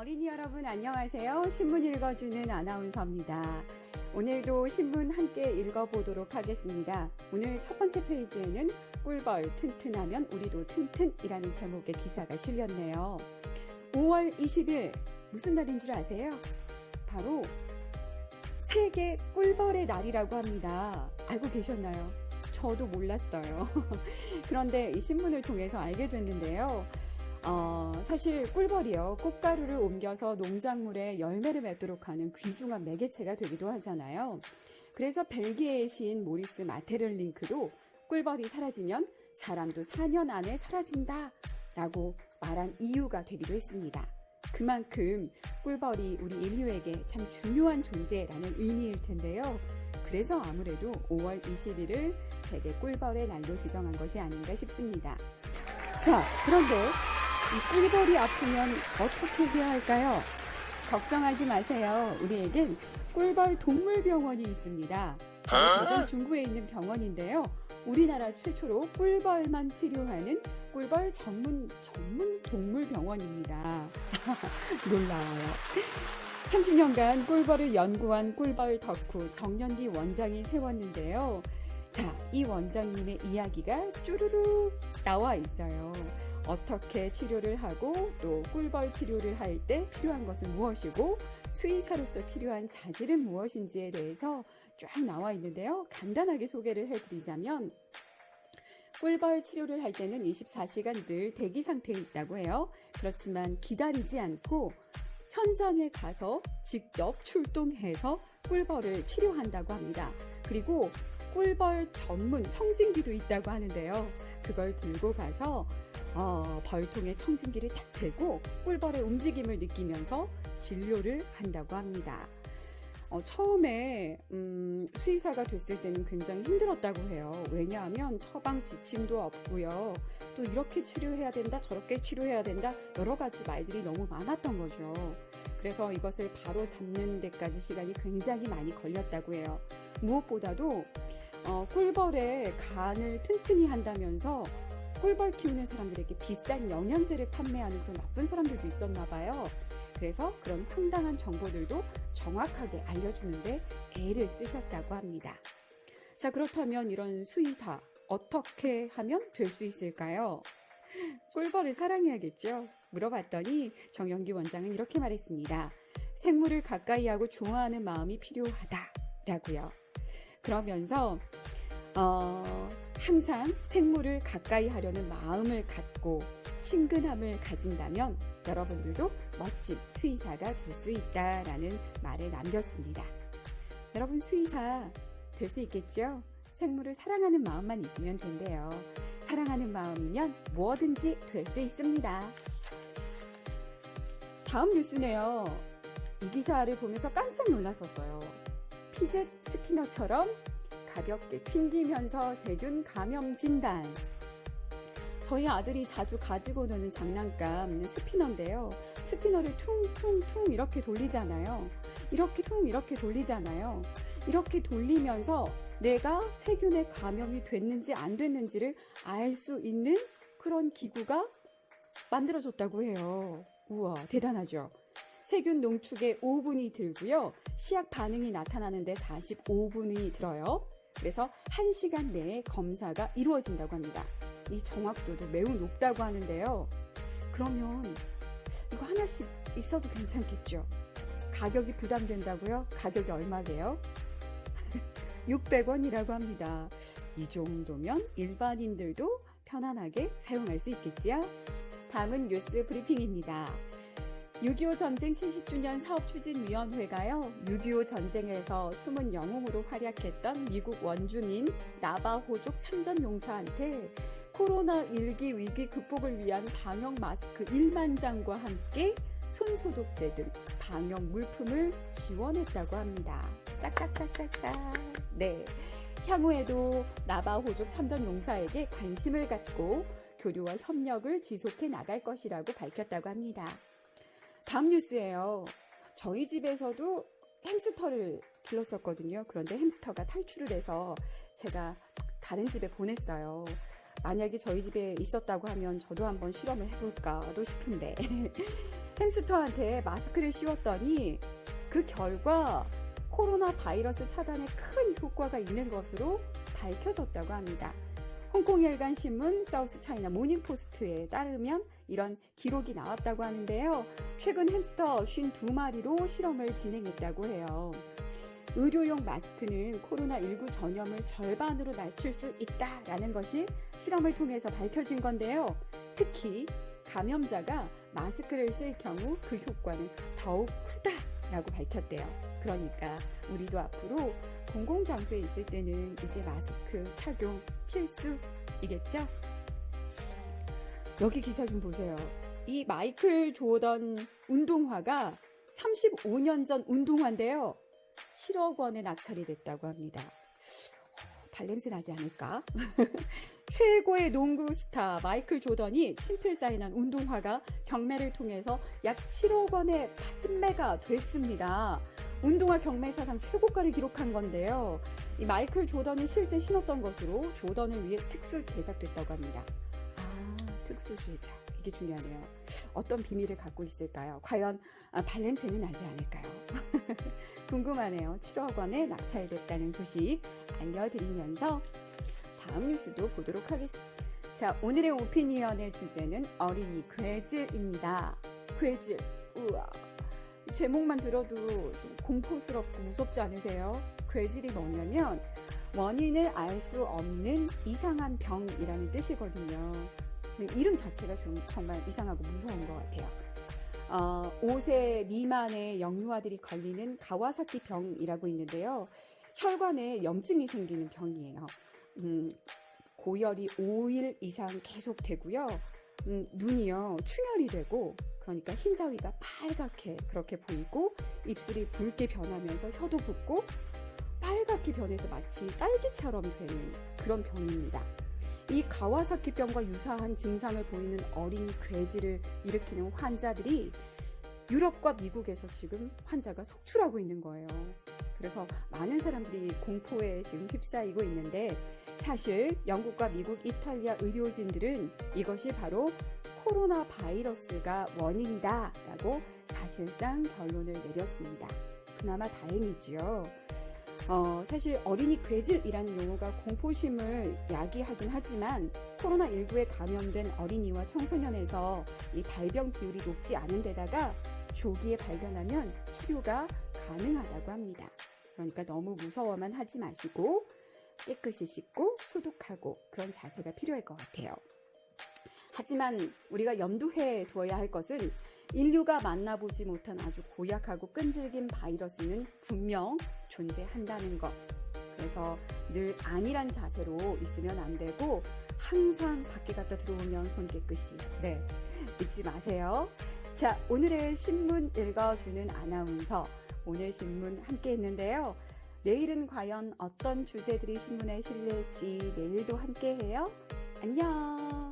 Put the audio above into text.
어린이 여러분 안녕하세요. 신문 읽어주는 아나운서입니다. 오늘도 신문 함께 읽어보도록 하겠습니다. 오늘 첫 번째 페이지에는 꿀벌 튼튼하면 우리도 튼튼이라는 제목의 기사가 실렸네요. 5월 20일 무슨 날인 줄 아세요? 바로 세계 꿀벌의 날이라고 합니다. 알고 계셨나요? 저도 몰랐어요. 그런데 이 신문을 통해서 알게 됐는데요. 사실 꿀벌이요, 꽃가루를 옮겨서 농작물에 열매를 맺도록 하는 귀중한 매개체가 되기도 하잖아요. 그래서 벨기에의 시인 모리스 마테를링크도 꿀벌이 사라지면 사람도 4년 안에 사라진다 라고 말한 이유가 되기도 했습니다. 그만큼 꿀벌이 우리 인류에게 참 중요한 존재라는 의미일 텐데요. 그래서 아무래도 5월 20일을 세계 꿀벌의 날로 지정한 것이 아닌가 싶습니다. 자, 그런데 이 꿀벌이 아프면 어떻게 해야 할까요? 걱정하지 마세요. 우리에겐 꿀벌 동물병원이 있습니다. 대전 중구에 있는 병원인데요. 우리나라 최초로 꿀벌만 치료하는 꿀벌 전문 동물병원입니다. 놀라워요. 30년간 꿀벌을 연구한 꿀벌 덕후 정연기 원장이 세웠는데요. 자, 이 원장님의 이야기가 쭈루루 나와 있어요. 어떻게 치료를 하고 또 꿀벌 치료를 할 때 필요한 것은 무엇이고 수의사로서 필요한 자질은 무엇인지에 대해서 쫙 나와 있는데요. 간단하게 소개를 해드리자면 꿀벌 치료를 할 때는 24시간 늘 대기 상태에 있다고 해요. 그렇지만 기다리지 않고 현장에 가서 직접 출동해서 꿀벌을 치료한다고 합니다. 그리고 꿀벌 전문 청진기도 있다고 하는데요. 그걸 들고 가서 벌통에 청진기를 탁 대고 꿀벌의 움직임을 느끼면서 진료를 한다고 합니다. 처음에 수의사가 됐을 때는 굉장히 힘들었다고 해요. 왜냐하면 처방 지침도 없고요. 또 이렇게 치료해야 된다, 저렇게 치료해야 된다, 여러 가지 말들이 너무 많았던 거죠. 그래서 이것을 바로 잡는 데까지 시간이 굉장히 많이 걸렸다고 해요. 무엇보다도 꿀벌의 간을 튼튼히 한다면서 꿀벌 키우는 사람들에게 비싼 영양제를 판매하는 그런 나쁜 사람들도 있었나 봐요. 그래서 그런 황당한 정보들도 정확하게 알려주는데 애를 쓰셨다고 합니다. 자, 그렇다면 이런 수의사 어떻게 하면 될 수 있을까요? 꿀벌을 사랑해야겠죠? 물어봤더니 정연기 원장은 이렇게 말했습니다. 생물을 가까이 하고 좋아하는 마음이 필요하다라고요. 그러면서 항상 생물을 가까이 하려는 마음을 갖고 친근함을 가진다면 여러분들도 멋진 수의사가 될 수 있다라는 말을 남겼습니다. 여러분 수의사 될 수 있겠죠? 생물을 사랑하는 마음만 있으면 된대요. 사랑하는 마음이면 뭐든지 될 수 있습니다. 다음 뉴스네요. 이 기사를 보면서 깜짝 놀랐었어요. 피젯 스피너처럼 가볍게 튕기면서 세균 감염 진단. 저희 아들이 자주 가지고 노는 장난감 스피너인데요. 스피너를 퉁퉁퉁 이렇게 돌리잖아요. 이렇게 돌리잖아요. 이렇게 돌리면서 내가 세균에 감염이 됐는지 안 됐는지를 알 수 있는 그런 기구가 만들어졌다고 해요. 우와, 대단하죠? 세균 농축에 5분이 들고요. 시약 반응이 나타나는데 45분이 들어요. 그래서 1시간 내에 검사가 이루어진다고 합니다. 이 정확도도 매우 높다고 하는데요. 그러면 이거 하나씩 있어도 괜찮겠죠? 가격이 부담된다고요? 가격이 얼마게요? 600원이라고 합니다. 이 정도면 일반인들도 편안하게 사용할 수 있겠지요? 다음은 뉴스 브리핑입니다. 6.25 전쟁 70주년 사업추진위원회가요, 6.25 전쟁에서 숨은 영웅으로 활약했던 미국 원주민 나바호족 참전용사한테 코로나19 위기 극복을 위한 방역 마스크 1만 장과 함께 손소독제 등 방역 물품을 지원했다고 합니다. 짝짝짝짝짝. 네, 향후에도 나바호족 참전용사에게 관심을 갖고 교류와 협력을 지속해 나갈 것이라고 밝혔다고 합니다. 다음 뉴스예요. 저희 집에서도 햄스터를 길렀었거든요. 그런데 햄스터가 탈출을 해서 제가 다른 집에 보냈어요. 만약에 저희 집에 있었다고 하면 저도 한번 실험을 해볼까도 싶은데 햄스터한테 마스크를 씌웠더니 그 결과 코로나 바이러스 차단에 큰 효과가 있는 것으로 밝혀졌다고 합니다. 홍콩 일간 신문 사우스 차이나 모닝포스트에 따르면 이런 기록이 나왔다고 하는데요. 최근 햄스터 52마리로 실험을 진행했다고 해요. 의료용 마스크는 코로나19 전염을 절반으로 낮출 수 있다라는 것이 실험을 통해서 밝혀진 건데요. 특히 감염자가 마스크를 쓸 경우 그 효과는 더욱 크다라고 밝혔대요. 그러니까 우리도 앞으로 공공장소에 있을 때는 이제 마스크 착용 필수이겠죠? 여기 기사 좀 보세요. 이 마이클 조던 운동화가 35년 전 운동화인데요. 7억 원에 낙찰이 됐다고 합니다. 발냄새 나지 않을까? 최고의 농구 스타 마이클 조던이 친필 사인한 운동화가 경매를 통해서 약 7억 원에 판매가 됐습니다. 운동화 경매 사상 최고가를 기록한 건데요. 이 마이클 조던이 실제 신었던 것으로 조던을 위해 특수 제작됐다고 합니다. 특수 제작. 이게 중요하네요. 어떤 비밀을 갖고 있을까요? 과연 발냄새는 나지 않을까요? 궁금하네요. 7억 원에 낙찰됐다는 소식 알려드리면서 다음 뉴스도 보도록 하겠습니다. 자, 오늘의 오피니언의 주제는 어린이 괴질입니다. 괴질. 우와. 제목만 들어도 좀 공포스럽고 무섭지 않으세요? 괴질이 뭐냐면 원인을 알 수 없는 이상한 병이라는 뜻이거든요. 이름 자체가 좀 정말 이상하고 무서운 것 같아요. 5세 미만의 영유아들이 걸리는 가와사키 병이라고 있는데요. 혈관에 염증이 생기는 병이에요. 고열이 5일 이상 계속되고요. 눈이요 충혈이 되고, 그러니까 흰자위가 빨갛게 그렇게 보이고, 입술이 붉게 변하면서 혀도 붓고 빨갛게 변해서 마치 딸기처럼 되는 그런 병입니다. 이 가와사키병과 유사한 증상을 보이는 어린이 괴질을 일으키는 환자들이 유럽과 미국에서 지금 환자가 속출하고 있는 거예요. 그래서 많은 사람들이 공포에 지금 휩싸이고 있는데, 사실 영국과 미국, 이탈리아 의료진들은 이것이 바로 코로나 바이러스가 원인이다 라고 사실상 결론을 내렸습니다. 그나마 다행이지요. 사실 어린이 괴질이라는 용어가 공포심을 야기하긴 하지만 코로나19에 감염된 어린이와 청소년에서 이 발병 비율이 높지 않은 데다가 조기에 발견하면 치료가 가능하다고 합니다. 그러니까 너무 무서워만 하지 마시고 깨끗이 씻고 소독하고 그런 자세가 필요할 것 같아요. 하지만 우리가 염두해 두어야 할 것은 인류가 만나보지 못한 아주 고약하고 끈질긴 바이러스는 분명 존재한다는 것. 그래서 늘 안일한 자세로 있으면 안 되고 항상 밖에 갔다 들어오면 손 깨끗이. 네, 잊지 마세요. 자, 오늘의 신문 읽어주는 아나운서. 오늘 신문 함께 했는데요. 내일은 과연 어떤 주제들이 신문에 실릴지 내일도 함께 해요. 안녕.